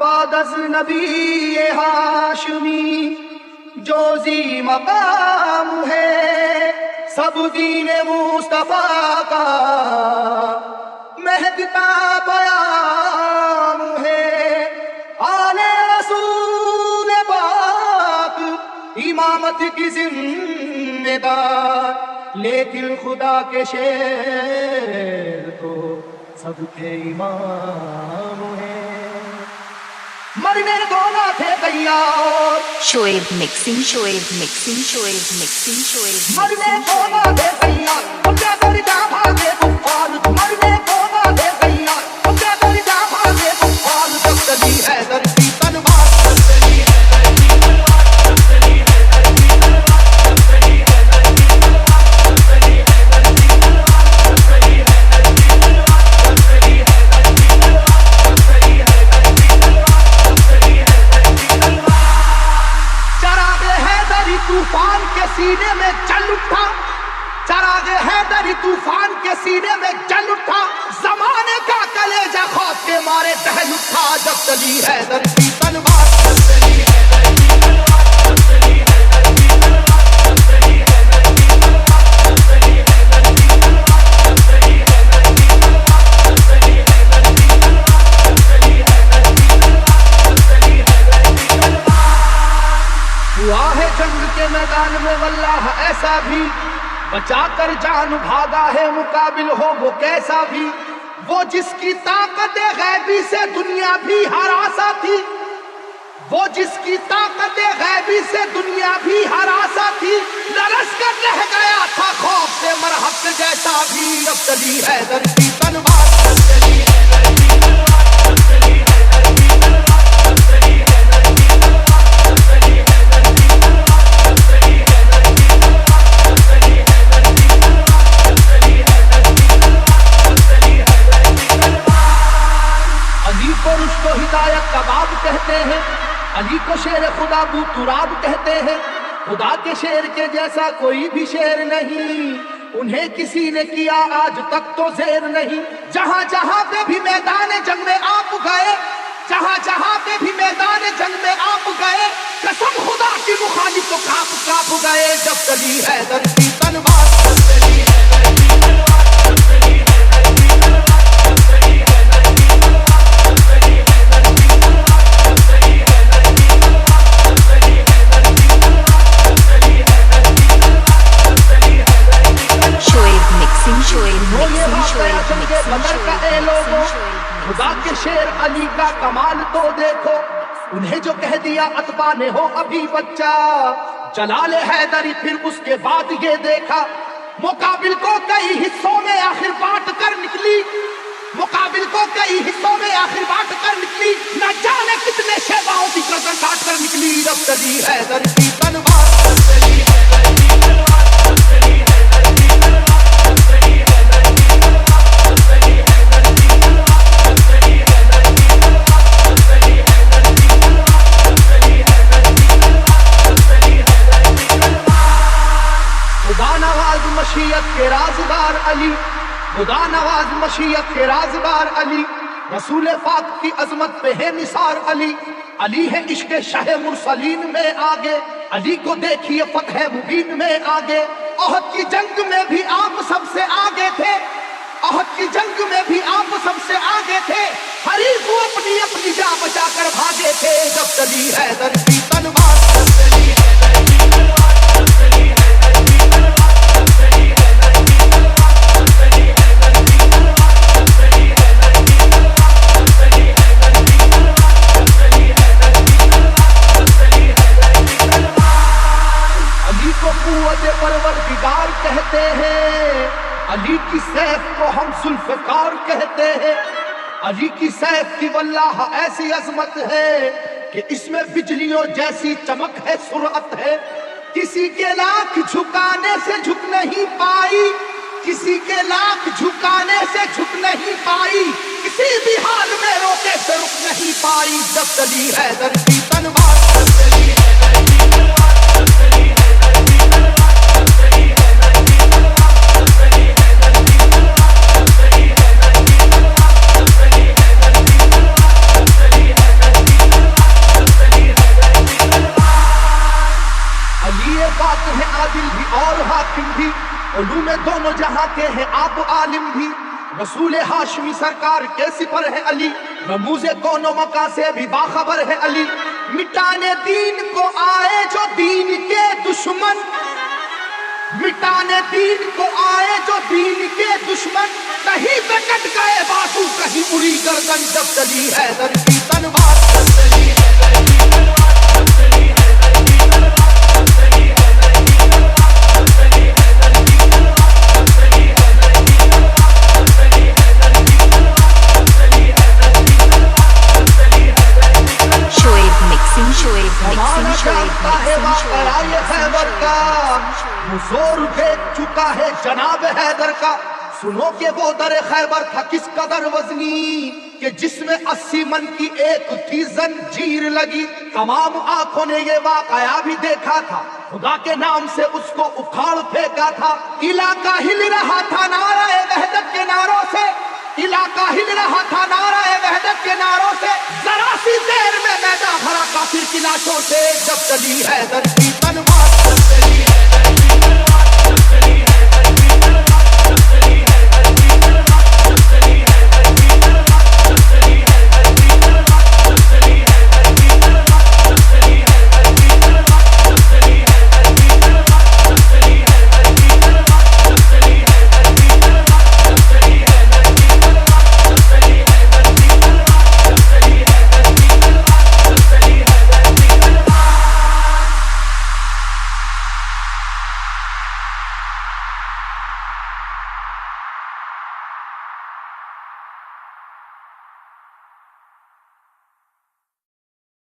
بعد از نبی ہاشمی جو ذی مقام ہے، سب دین مصطفیٰ کا مہدتا پیام ہے۔ آل رسول پاک امامت کی ذمہ دار، لیکن خدا کے شیر تو سب کے امام ہیں۔ مرنے کو نہ تھے تیار، Shoaib mixing, Shoaib mixing, Shoaib mixing, Shoaib مرنے کو نہ تھے تیار، ان کے درجہ بھاگے کفار، مرنے کو نہ تھے تیار، ان کے درجہ بھاگے کفار، جب چلی ہے درتی تلوار، جب چلی ہے درتی تلوار، جب چلی ہے درتی تلوار، جب چلی ہے درتی تلوار، جب چلی ہے درتی تلوار، جب چلی ہے درتی تلوار، جب چلی ہے درتی تلوار، جب چلی ہے درتی تلوار، جب چلی ہے درتی تلوار۔ چراغ حیدری طوفان کے سینے میں جل اٹھا، چراغ حیدری طوفان کے سینے میں جل اٹھا، زمانے کا کلیجہ خوف کے مارے دہل اٹھا، جب چلی حیدر کی تلوار، جب چلی حیدر کی تلوار، جب چلی حیدر کی تلوار، جب چلی حیدر کی تلوار، جب چلی حیدر کی تلوار، جب چلی حیدر کی تلوار، جب چلی حیدر کی تلوار، جب چلی حیدر کی تلوار، جب چلی حیدر کی تلوار۔ ہوا ہے جنگ کے میدان میں واللہ ایسا بھی، بچا کر جان بھاگا ہے مقابل ہو وہ کیسا بھی، وہ جس کی طاقت غیبی سے دنیا بھی ہراسا تھی، وہ جس کی طاقت غیبی سے دنیا بھی ہراسا تھی، لرز کر رہ گیا تھا خوف سے مرہق جیسا بھی، اب چلی حیدر کی تلوار، اب چلی حیدر کی تلوار، اب چلی حیدر کی تلوار، اب چلی حیدر کی تلوار، اب چلی حیدر کی تلوار، اب چلی حیدر کی تلوار، اب چلی حیدر کی تلوار، اب چلی حیدر کی تلوار، اب چلی حیدر کی تلوار۔ علی کو رشد و ہدایت کا باب کہتے ہیں، علی کو شیر خدا بو تراب کہتے ہیں، خدا کے شیر کے جیسا کوئی بھی شیر نہیں، انہیں کسی نے کیا آج تک تو زیر نہیں۔ جہاں جہاں پہ بھی میدان جنگ میں آپ گئے، جہاں جہاں پہ بھی میدان جنگ میں آپ گئے، قسم خدا کی مخالف تو کاپ کاپ گئے، جب چلی حیدر کی تلوار، جب چلی حیدر کی تلوار، جب چلی حیدر کی تلوار، جب چلی حیدر کی تلوار، جب چلی حیدر کی تلوار، جب چلی حیدر کی تلوار، جب چلی حیدر کی تلوار، جب چلی حیدر کی تلوار، جب چلی حیدر کی تلوار۔ شعیب مکسنگ، شعیب وہ یہ مکسنگ، واقعہ شعیب جنگ بدر کا اے مکسنگ، لوگوں، شعیب خدا کے شیر علی کا کمال تو دیکھو، انہیں جو کہہ دیا اتباع نے ہو ابھی بچہ، جلال حیدری پھر اس کے بعد یہ دیکھا، مقابل کو کئی حصوں میں آخر بانٹ کر نکلی، مقابل کو کئی حصوں میں آخر بانٹ کر نکلی، نہ جانے کتنے شیواؤں کی گردن کاٹ کر نکلی، جب چلی حیدر کی تلوار، جب چلی حیدر کی تلوار، جب چلی حیدر کی تلوار، جب چلی حیدر کی تلوار، جب چلی حیدر کی تلوار، جب چلی حیدر کی تلوار، جب چلی حیدر کی تلوار، جب چلی حیدر کی تلوار، جب چلی حیدر کی تلوار۔ خدا نواز مشیت کے رازدار علی، خدا نواز مشیت کے رازدار علی، رسول پاک کی عظمت پہ ہے نثار علی، علی ہے عشق شاہ مرسلین میں آگے، علی کو دیکھیے فتح مبین میں آگے، احد کی جنگ میں بھی آپ سب سے آگے تھے، احد کی جنگ میں بھی آپ سب سے آگے تھے، حریف کو اپنی اپنی جان بچا کر بھاگے تھے، جب چلی حیدر کی تلوار، جب چلی حیدر کی تلوار، جب چلی حیدر کی تلوار، جب چلی حیدر کی تلوار، جب چلی حیدر کی تلوار، جب چلی حیدر کی تلوار، جب چلی حیدر کی تلوار، جب چلی حیدر کی تلوار، جب چلی حیدر کی تلوار۔ علی کو قوت پروردگار کہتے ہیں، علی کی سیف کو ہم ذوالفقار کہتے ہیں، علی کی سیف کی واللہ ایسی عظمت ہے کہ اس میں بجلیوں جیسی چمک ہے، سرعت ہے، کسی کے لاکھ جھکانے سے جھک نہیں پائی، کسی کے لاکھ جھکانے سے جھک نہیں پائی، کسی بھی حال میں روکے سے رک نہیں پائی، جب چلی حیدر کی تلوار، جب چلی حیدر کی تلوار، جب چلی حیدر کی تلوار، جب عادل بھی اور حاکم بھی، علوم دونوں جہاں کے ہیں آپ عالم بھی، رسول ہاشمی سرکار کے سپر ہے علی، رموز کون و مکان سے بھی باخبر ہے علی، مٹانے دین کو آئے جو دین کے دشمن، مٹانے دین کو آئے جو دین کے دشمن، کہیں پہ کٹ گئے بازو کہیں اڑی گردن، جب چلی حیدر کی تلوار، جب چلی حیدر کی تلوار، جب چلی حیدر کی تلوار، جب چلی حیدر کی تلوار، جب چلی حیدر کی تلوار، جب چلی حیدر کی تلوار، جب چلی حیدر کی تلوار، جب چلی حیدر کی تلوار، جب چلی حیدر کی تلوار۔ Shoaib mixing, Shoaib زمانہ mixing, Shoaib جانتا ہے mixing, واقعہ Shoaib یہ خیبر کا، وہ زور دیکھ چکا ہے جناب حیدر کا، سنو کہ وہ در خیبر تھا کس قدر وزنی، کہ جس میں 80 من کی ایک تھی زنجیر لگی، تمام آنکھوں نے یہ واقعہ بھی دیکھا تھا، خدا کے نام سے اس کو اکھاڑ پھینکا تھا، علاقہ ہل رہا تھا نعرہ وحدت کے نعروں سے، علاقہ ہل رہا تھا نعرہ وحدت کے نعروں سے، ذرا سی دیر میں میدان بھرا کافر کی لاشوں سے، جب چلی حیدر کی